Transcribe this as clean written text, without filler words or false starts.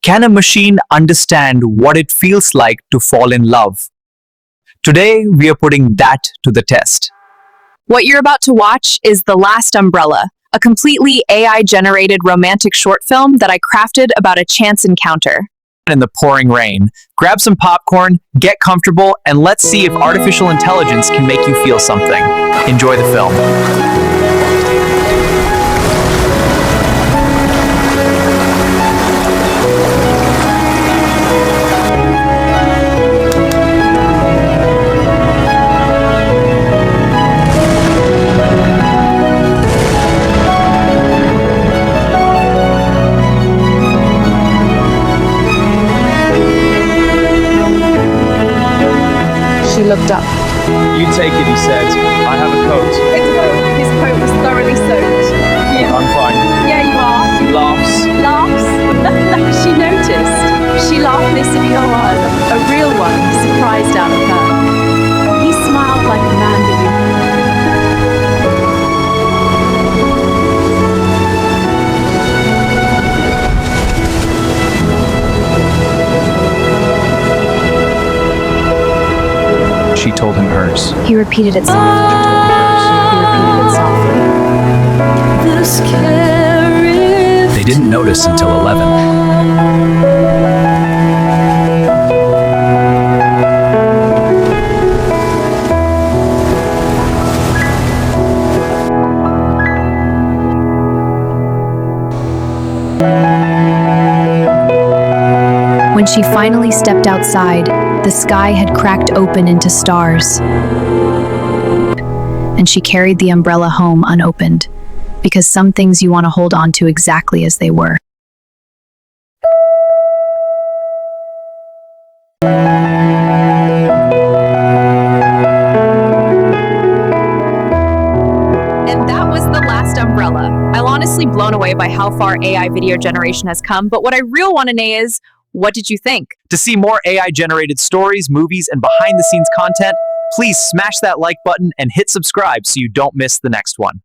Can a machine understand what it feels like to fall in love? Today, we are putting that to the test. What you're about to watch is The Last Umbrella, a completely AI-generated romantic short film that I crafted about a chance encounter. In the pouring rain, grab some popcorn, get comfortable, and let's see if artificial intelligence can make you feel something. Enjoy the film. She looked up. You take it, he said. I have a coat. His coat was thoroughly soaked. I'm fine. Yeah, you are. He laughs. Laughs? She noticed. She laughed this in your one, a real one, surprised out of her. He smiled like a man that you... She told him hers. He repeated it softly. They didn't notice until 11. When she finally stepped outside, the sky had cracked open into stars. And she carried the umbrella home unopened, because some things you want to hold on to exactly as they were. And that was The Last Umbrella. I'm honestly blown away by how far AI video generation has come, but what I really want to know is, what did you think? To see more AI-generated stories, movies, and behind-the-scenes content, please smash that like button and hit subscribe so you don't miss the next one.